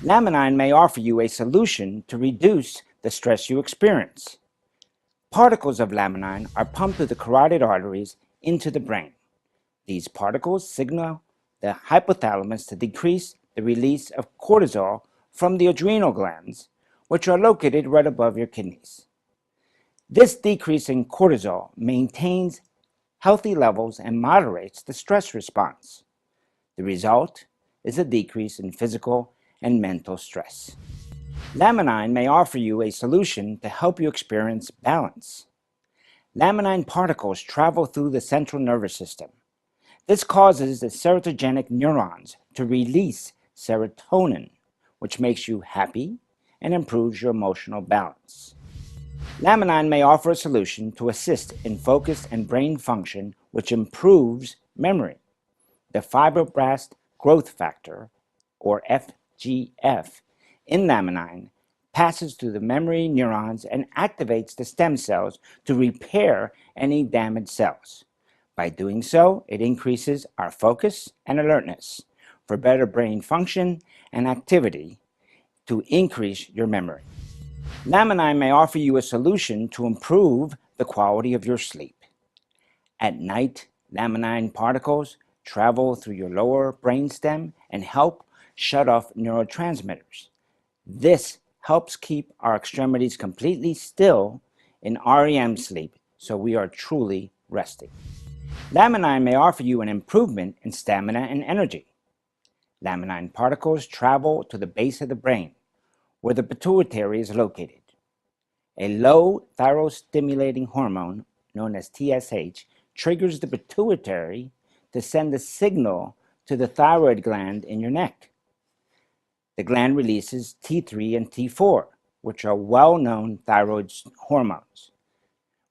Laminin may offer you a solution to reduce the stress you experience. Particles of laminin are pumped through the carotid arteries into the brain. These particles signal the hypothalamus to decrease the release of cortisol from the adrenal glands, which are located right above your kidneys. This decrease in cortisol maintains healthy levels and moderates the stress response. The result is a decrease in physical and mental stress. Laminin may offer you a solution to help you experience balance. Laminin particles travel through the central nervous system. This causes the serotogenic neurons to release serotonin, which makes you happy and improves your emotional balance. Laminin may offer a solution to assist in focus and brain function, which improves memory. The fibroblast growth factor, or FGF, in laminin passes through the memory neurons and activates the stem cells to repair any damaged cells. By doing so, it increases our focus and alertness for better brain function and activity to increase your memory. Laminin may offer you a solution to improve the quality of your sleep. At night, laminin particles travel through your lower brainstem and help shut off neurotransmitters. This helps keep our extremities completely still in REM sleep, so we are truly resting. Laminin may offer you an improvement in stamina and energy. Laminin particles travel to the base of the brain, where the pituitary is located. A low thyroid-stimulating hormone, known as TSH, triggers the pituitary to send a signal to the thyroid gland in your neck. The gland releases T3 and T4, which are well-known thyroid hormones,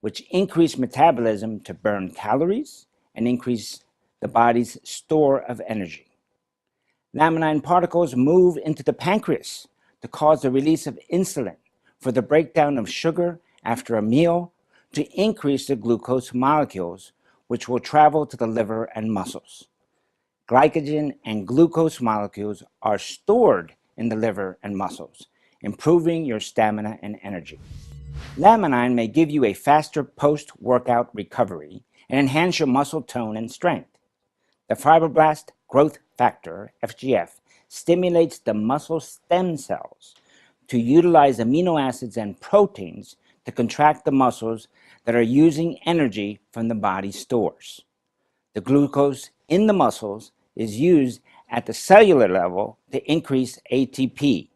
which increase metabolism to burn calories and increase the body's store of energy. Laminin particles move into the pancreas to cause the release of insulin for the breakdown of sugar after a meal to increase the glucose molecules, which will travel to the liver and muscles. Glycogen and glucose molecules are stored in the liver and muscles, improving your stamina and energy. Laminin may give you a faster post-workout recovery and enhance your muscle tone and strength. The fibroblast growth factor, FGF, stimulates the muscle stem cells to utilize amino acids and proteins to contract the muscles that are using energy from the body's stores. The glucose in the muscles is used at the cellular level to increase ATP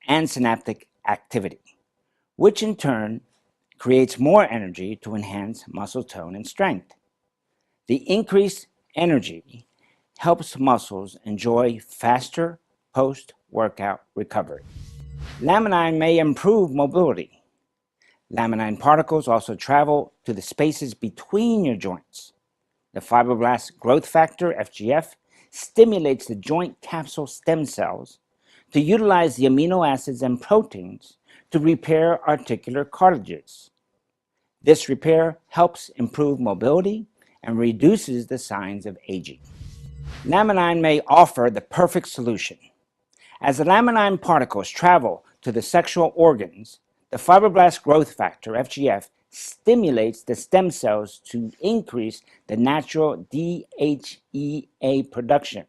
and synaptic activity, which in turn creates more energy to enhance muscle tone and strength. The increased energy helps muscles enjoy faster post-workout recovery. Laminin may improve mobility. Laminin particles also travel to the spaces between your joints. The fibroblast growth factor, FGF, stimulates the joint capsule stem cells to utilize the amino acids and proteins to repair articular cartilages. This repair helps improve mobility and reduces the signs of aging. Laminin may offer the perfect solution. As the laminin particles travel to the sexual organs, the fibroblast growth factor, FGF, stimulates the stem cells to increase the natural DHEA production,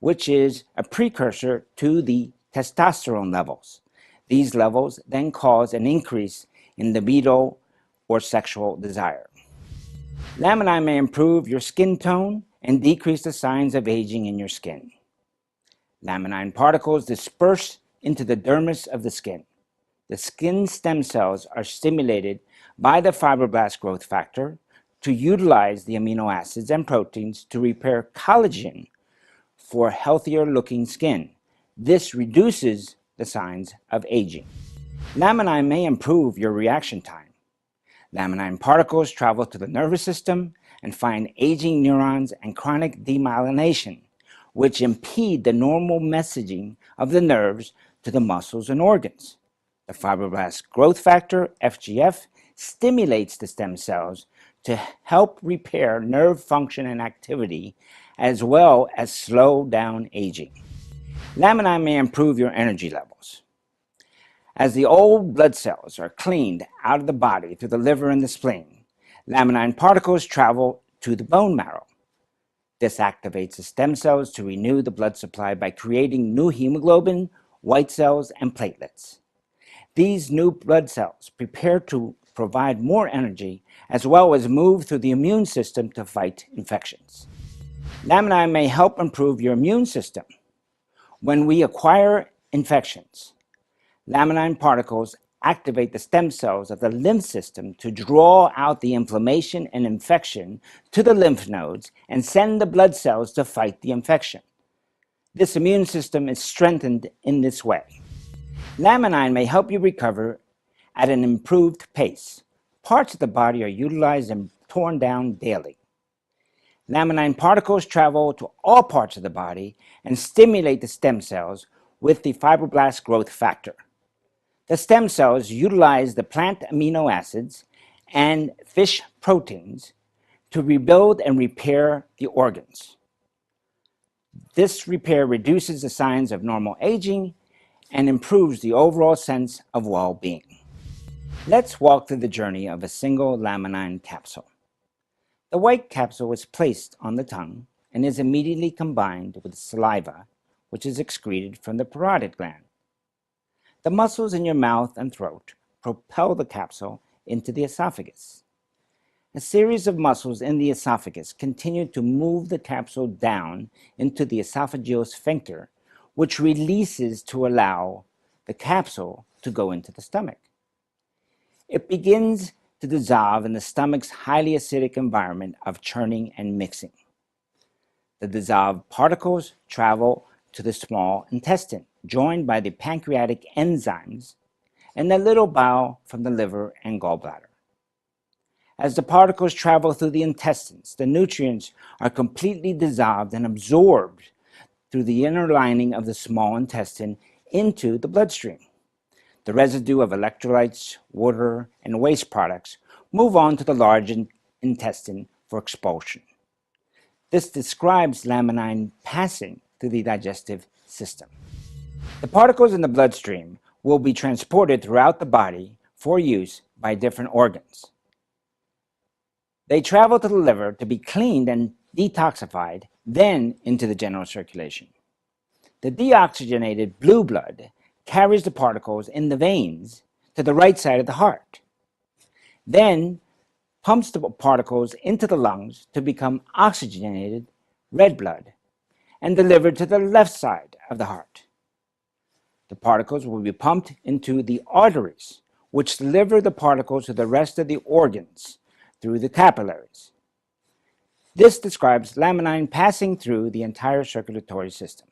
which is a precursor to the testosterone levels. These levels then cause an increase in libido or sexual desire. Laminin may improve your skin tone and decrease the signs of aging in your skin. Laminin particles disperse into the dermis of the skin. The skin stem cells are stimulated by the fibroblast growth factor to utilize the amino acids and proteins to repair collagen for healthier looking skin. This reduces the signs of aging. Laminin may improve your reaction time. Laminin particles travel to the nervous system and find aging neurons and chronic demyelination, which impede the normal messaging of the nerves to the muscles and organs. The fibroblast growth factor, FGF, stimulates the stem cells to help repair nerve function and activity, as well as slow down aging. Laminin may improve your energy levels. As the old blood cells are cleaned out of the body through the liver and the spleen, laminin particles travel to the bone marrow. This activates the stem cells to renew the blood supply by creating new hemoglobin, white cells, and platelets. These new blood cells prepare to provide more energy as well as move through the immune system to fight infections. Laminin may help improve your immune system. When we acquire infections, laminin particles activate the stem cells of the lymph system to draw out the inflammation and infection to the lymph nodes and send the blood cells to fight the infection. This immune system is strengthened in this way. Laminin may help you recover at an improved pace. Parts of the body are utilized and torn down daily. Laminin particles travel to all parts of the body and stimulate the stem cells with the fibroblast growth factor. The stem cells utilize the plant amino acids and fish proteins to rebuild and repair the organs. This repair reduces the signs of normal aging and improves the overall sense of well-being. Let's walk through the journey of a single laminin capsule. The white capsule is placed on the tongue and is immediately combined with saliva, which is excreted from the parotid gland. The muscles in your mouth and throat propel the capsule into the esophagus. A series of muscles in the esophagus continue to move the capsule down into the esophageal sphincter, which releases to allow the capsule to go into the stomach. It begins to dissolve in the stomach's highly acidic environment of churning and mixing. The dissolved particles travel to the small intestine, joined by the pancreatic enzymes, and the little bowel from the liver and gallbladder. As the particles travel through the intestines, the nutrients are completely dissolved and absorbed through the inner lining of the small intestine into the bloodstream. The residue of electrolytes, water, and waste products move on to the large intestine for expulsion. This describes laminin passing through the digestive system. The particles in the bloodstream will be transported throughout the body for use by different organs. They travel to the liver to be cleaned and detoxified, then into the general circulation. The deoxygenated blue blood carries the particles in the veins to the right side of the heart, then pumps the particles into the lungs to become oxygenated red blood and delivered to the left side of the heart. The particles will be pumped into the arteries, which deliver the particles to the rest of the organs through the capillaries. This describes laminin passing through the entire circulatory system.